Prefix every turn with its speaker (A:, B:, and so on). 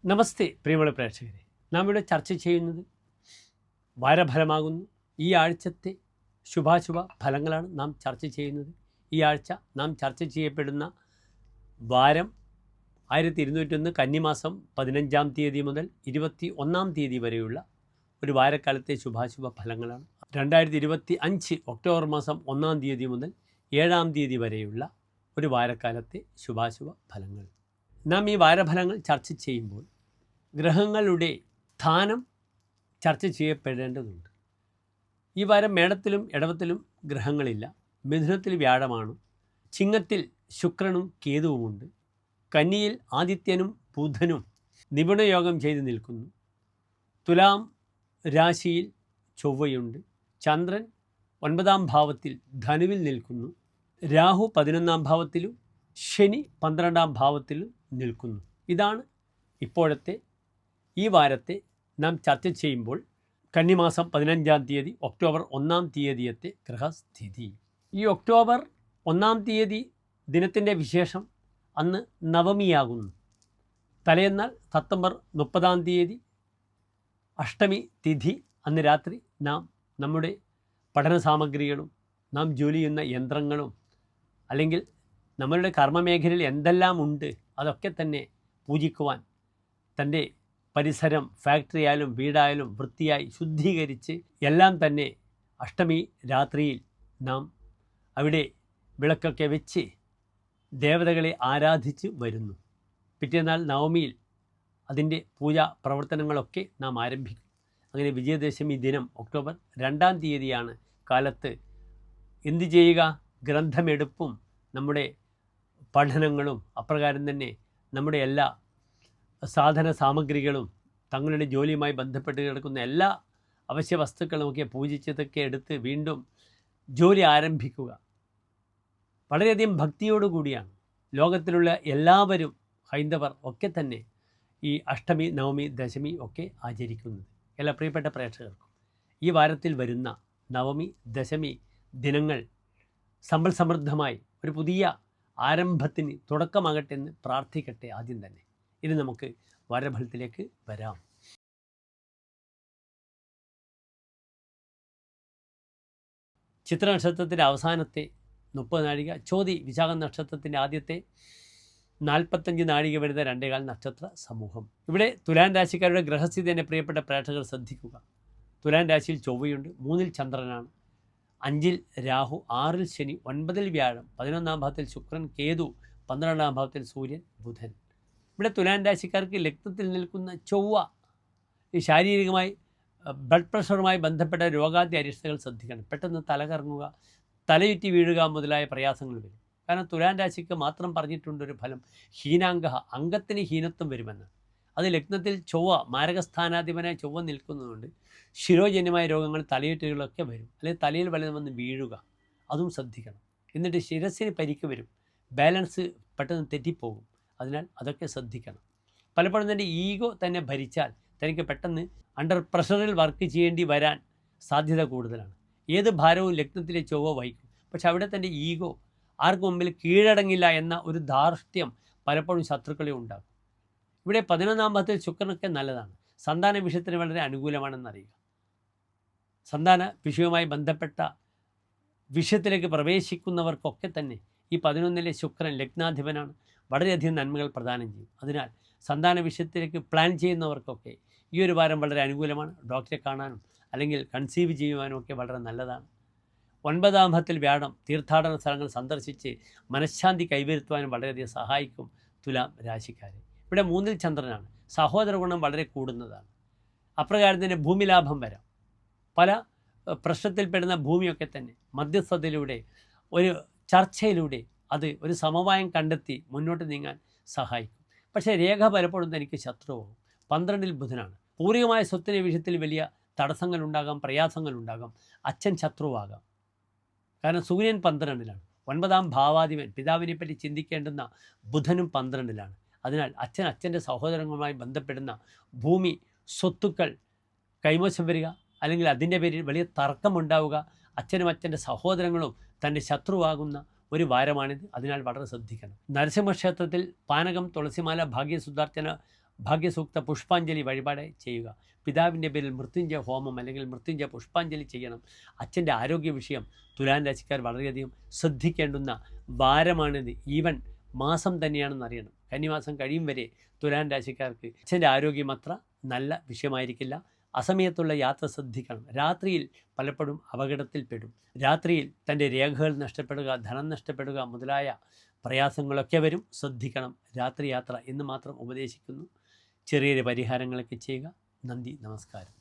A: നമസ്തേ പ്രിയമുള്ള പ്രേക്ഷകരെ, നാം ഇവിടെ ചർച്ച ചെയ്യുന്നത് വാരഫലമാകുന്നു. ഈ ആഴ്ചത്തെ ശുഭാശുഭ ഫലങ്ങളാണ് നാം ചർച്ച ചെയ്യുന്നത്. ഈ ആഴ്ച നാം ചർച്ച ചെയ്യപ്പെടുന്ന വാരം 1201 കന്നിമാസം 15-ാം തീയതി മുതൽ 21-ാം തീയതി വരെയുള്ള ഒരു വാരക്കാലത്തെ ശുഭാശുഭ ഫലങ്ങളാണ്. 2025 ഒക്ടോബർ മാസം 1-ാം തീയതി മുതൽ 7-ാം തീയതി വരെയുള്ള ഒരു വാരക്കാലത്തെ ശുഭാശുഭ ഫലങ്ങൾ. നാം ഈ വാരഫലങ്ങൾ ചർച്ച ചെയ്യുമ്പോൾ ഗ്രഹങ്ങളുടെ സ്ഥാനം ചർച്ച ചെയ്യപ്പെടേണ്ടതുണ്ട്. ഈ വാരം മേടത്തിലും ഇടവത്തിലും ഗ്രഹങ്ങളില്ല. മിഥുനത്തിൽ വ്യാഴമാണ്. ചിങ്ങത്തിൽ ശുക്രനും കേതുവുമുണ്ട്. കന്നിയിൽ ആദിത്യനും ബുധനും നിപുണയോഗം ചെയ്ത് നിൽക്കുന്നു. തുലാം രാശിയിൽ ചൊവ്വയുണ്ട്. ചന്ദ്രൻ 9-ാം ഭാവത്തിൽ ധനുവിൽ നിൽക്കുന്നു. രാഹു 11-ാം ഭാവത്തിലും ശനി 12-ാം ഭാവത്തിലും നിൽക്കുന്നു. ഇതാണ് ഇപ്പോഴത്തെ ഈ വാരത്തെ നാം ചർച്ച ചെയ്യുമ്പോൾ കന്നിമാസം 15-ാം തീയതി ഒക്ടോബർ 1-ാം തീയതിയത്തെ ഗ്രഹസ്ഥിതി. ഈ ഒക്ടോബർ 1-ാം തീയതി ദിനത്തിൻ്റെ വിശേഷം അന്ന് നവമിയാകുന്നു. തലേന്നാൾ സെപ്റ്റംബർ 30-ാം തീയതി അഷ്ടമി തിഥി. അന്ന് രാത്രി നാം നമ്മുടെ പഠന സാമഗ്രികളും നാം ജോലി ചെയ്യുന്ന യന്ത്രങ്ങളും അല്ലെങ്കിൽ നമ്മളുടെ കർമ്മമേഖലയിൽ എന്തെല്ലാം ഉണ്ട് അതൊക്കെ തന്നെ പൂജിക്കുവാൻ തൻ്റെ പരിസരം, ഫാക്ടറി ആയാലും വീടായാലും വൃത്തിയായി ശുദ്ധീകരിച്ച് എല്ലാം തന്നെ അഷ്ടമി രാത്രിയിൽ നാം അവിടെ വിളക്കൊക്കെ വെച്ച് ദേവതകളെ ആരാധിച്ച് വരുന്നു. പിറ്റേന്നാൾ നവമിയിൽ അതിൻ്റെ പൂജാ പ്രവർത്തനങ്ങളൊക്കെ നാം ആരംഭിക്കും. അങ്ങനെ വിജയദശമി ദിനം ഒക്ടോബർ 2-ാം തീയതിയാണ്. കാലത്ത് എന്തു ചെയ്യുക? ഗ്രന്ഥമെടുപ്പും നമ്മുടെ പഠനങ്ങളും അപ്രകാരം തന്നെ നമ്മുടെ എല്ലാ സാധന സാമഗ്രികളും തങ്ങളുടെ ജോലിയുമായി ബന്ധപ്പെട്ട് കിടക്കുന്ന എല്ലാ അവശ്യ വസ്തുക്കളുമൊക്കെ പൂജിച്ചതൊക്കെ എടുത്ത് വീണ്ടും ജോലി ആരംഭിക്കുക. വളരെയധികം ഭക്തിയോടുകൂടിയാണ് ലോകത്തിലുള്ള എല്ലാവരും, ഹൈന്ദവർ ഒക്കെ തന്നെ ഈ അഷ്ടമി, നവമി, ദശമി ഒക്കെ ആചരിക്കുന്നത്. എല്ലാ പ്രിയപ്പെട്ട പ്രേക്ഷകർക്കും ഈ വാരത്തിൽ വരുന്ന നവമി, ദശമി ദിനങ്ങൾ സമ്പൽ സമൃദ്ധമായി ഒരു പുതിയ ആരംഭത്തിന് തുടക്കമാകട്ടെ എന്ന് പ്രാർത്ഥിക്കട്ടെ. ആദ്യം തന്നെ ഇനി നമുക്ക് വാരഫലത്തിലേക്ക് വരാം. ചിത്ര നക്ഷത്രത്തിൻ്റെ അവസാനത്തെ 30 നാഴിക, ചോതി വിശാഖ നക്ഷത്രത്തിൻ്റെ ആദ്യത്തെ 45 നാഴിക വരുന്ന 2.25 നക്ഷത്ര സമൂഹം. ഇവിടെ തുലാൻ രാശിക്കാരുടെ ഗ്രഹസ്ഥിതി എന്നെ പ്രിയപ്പെട്ട പ്രേക്ഷകർ ശ്രദ്ധിക്കുക. തുലാൻ രാശിയിൽ ചൊവ്വയുണ്ട്. 3-ൽ ചന്ദ്രനാണ്. 5-ൽ രാഹു, 6-ൽ ശനി, 9-ൽ വ്യാഴം, 11-ാം ഭാവത്തിൽ ശുക്രൻ, കേതു, 12-ാം ഭാവത്തിൽ സൂര്യൻ, ബുധൻ. ഇവിടെ തുലാൻ രാശിക്കാർക്ക് ലഗ്നത്തിൽ നിൽക്കുന്ന ചൊവ്വ ഈ ശാരീരികമായി ബ്ലഡ് പ്രഷറുമായി ബന്ധപ്പെട്ട രോഗാദ്യ അരിഷ്ടകൾ ശ്രദ്ധിക്കണം. പെട്ടെന്ന് തലകറങ്ങുക, തലയുറ്റി വീഴുക മുതലായ പ്രയാസങ്ങൾ വരും. കാരണം തുലാൻ രാശിക്ക് മാത്രം പറഞ്ഞിട്ടുണ്ടൊരു ഫലം, ഹീനാംഗ, അംഗത്തിന് ഹീനത്വം വരുമെന്ന്. അത് ലഗ്നത്തിൽ ചൊവ്വ മാരകസ്ഥാനാധിപനായ ചൊവ്വ നിൽക്കുന്നതുകൊണ്ട് ശിരോജന്യമായ രോഗങ്ങൾ, തലയുറ്റുകളൊക്കെ വരും. അല്ലെങ്കിൽ തലയിൽ വല്ലതും വന്ന് വീഴുക, അതും ശ്രദ്ധിക്കണം. എന്നിട്ട് ശിരസ്സിന് പരിക്ക് വരും, ബാലൻസ് പെട്ടെന്ന് തെറ്റിപ്പോകും. അതിനാൽ അതൊക്കെ ശ്രദ്ധിക്കണം. പലപ്പോഴും തൻ്റെ ഈഗോ തന്നെ ഭരിച്ചാൽ തനിക്ക് പെട്ടെന്ന് അണ്ടർ പ്രഷറിൽ വർക്ക് ചെയ്യേണ്ടി വരാൻ സാധ്യത കൂടുതലാണ്. ഏത് ഭാരവും ലഗ്നത്തിലെ ചൊവ്വ വഹിക്കും. പക്ഷെ അവിടെ തൻ്റെ ഈഗോ ആർക്കും മുമ്പിൽ കീഴടങ്ങില്ല എന്ന ഒരു ധാർഷ്ട്യം പലപ്പോഴും ശത്രുക്കളെ ഉണ്ടാകും. ഇവിടെ 11-ാം ഭാവത്തിൽ ശുക്രനൊക്കെ നല്ലതാണ്. സന്താന വിഷയത്തിന് വളരെ അനുകൂലമാണെന്നറിയുക. സന്താന വിഷയവുമായി ബന്ധപ്പെട്ട വിഷയത്തിലേക്ക് പ്രവേശിക്കുന്നവർക്കൊക്കെ തന്നെ ഈ 11-ലെ ശുക്രൻ ലഗ്നാധിപനാണ്. വളരെയധികം നന്മകൾ പ്രദാനം ചെയ്യും. അതിനാൽ സന്താന വിഷയത്തിലേക്ക് പ്ലാൻ ചെയ്യുന്നവർക്കൊക്കെ ഈ ഒരു വാരം വളരെ അനുകൂലമാണ്. ഡോക്ടറെ കാണാനും അല്ലെങ്കിൽ കൺസീവ് ചെയ്യുവാനും ഒക്കെ വളരെ നല്ലതാണ്. 9-ാം ഭാവത്തിൽ വ്യാഴം തീർത്ഥാടന സ്ഥലങ്ങൾ സന്ദർശിച്ച് മനഃശാന്തി കൈവരുത്തുവാനും വളരെയധികം സഹായിക്കും തുലാം രാശിക്കാരെ. ഇവിടെ 3-ൽ ചന്ദ്രനാണ്. സഹോദര ഗുണം വളരെ കൂടുന്നതാണ്. അപ്രകാരം തന്നെ ഭൂമി ലാഭം വരാം. പല പ്രശ്നത്തിൽപ്പെടുന്ന ഭൂമിയൊക്കെ തന്നെ മധ്യസ്ഥതയിലൂടെ, ഒരു ചർച്ചയിലൂടെ അത് ഒരു സമവായം കണ്ടെത്തി മുന്നോട്ട് നീങ്ങാൻ സഹായിക്കും. പക്ഷേ രേഖ പലപ്പോഴും തനിക്ക് ശത്രുവാകും. 12-ൽ ബുധനാണ്. പൂർവികമായ സ്വത്തിൻ്റെ വിഷയത്തിൽ വലിയ തടസ്സങ്ങളുണ്ടാകാം, പ്രയാസങ്ങളുണ്ടാകാം. അച്ഛൻ ശത്രുവാകാം. കാരണം സൂര്യൻ 12-ലാണ്. 9-ാം ഭാവാധിപൻ പിതാവിനെ പറ്റി ചിന്തിക്കേണ്ടുന്ന ബുധനും 12-ലാണ്. അതിനാൽ അച്ഛൻ്റെ സഹോദരങ്ങളുമായി ബന്ധപ്പെടുന്ന ഭൂമി, സ്വത്തുക്കൾ കൈമോശം വരിക, അല്ലെങ്കിൽ അതിൻ്റെ പേരിൽ വലിയ തർക്കമുണ്ടാവുക, അച്ഛനും അച്ഛൻ്റെ സഹോദരങ്ങളും തൻ്റെ ശത്രുവാകുന്ന ഒരു വാരമാണിത്. അതിനാൽ വളരെ ശ്രദ്ധിക്കണം. നരസിംഹക്ഷേത്രത്തിൽ പാനകം, തുളസിമാല, ഭാഗ്യസുദാർച്ചന, ഭാഗ്യസൂക്ത പുഷ്പാഞ്ജലി വഴിപാട് ചെയ്യുക. പിതാവിൻ്റെ പേരിൽ മൃത്യുഞ്ജയ ഹോമം അല്ലെങ്കിൽ മൃത്യുഞ്ജയ പുഷ്പാഞ്ജലി ചെയ്യണം. അച്ഛൻ്റെ ആരോഗ്യ വിഷയം തുലാം രാശിക്കാർ വളരെയധികം ശ്രദ്ധിക്കേണ്ടുന്ന വാരമാണിത്. ഈവൻ മാസം തന്നെയാണെന്ന് അറിയണം. കന്നിമാസം കഴിയും വരെ തുലാം രാശിക്കാർക്ക് അച്ഛൻ്റെ ആരോഗ്യം അത്ര നല്ല വിഷയമായിരിക്കില്ല. അസമയത്തുള്ള യാത്ര ശ്രദ്ധിക്കണം. രാത്രിയിൽ പലപ്പോഴും അപകടത്തിൽപ്പെടും. രാത്രിയിൽ തൻ്റെ രേഖകൾ നഷ്ടപ്പെടുക, ധനം നഷ്ടപ്പെടുക മുതലായ പ്രയാസങ്ങളൊക്കെ വരും. ശ്രദ്ധിക്കണം രാത്രി യാത്ര എന്ന് മാത്രം ഉപദേശിക്കുന്നു. ചെറിയ പരിഹാരങ്ങളൊക്കെ ചെയ്യുക. നന്ദി, നമസ്കാരം.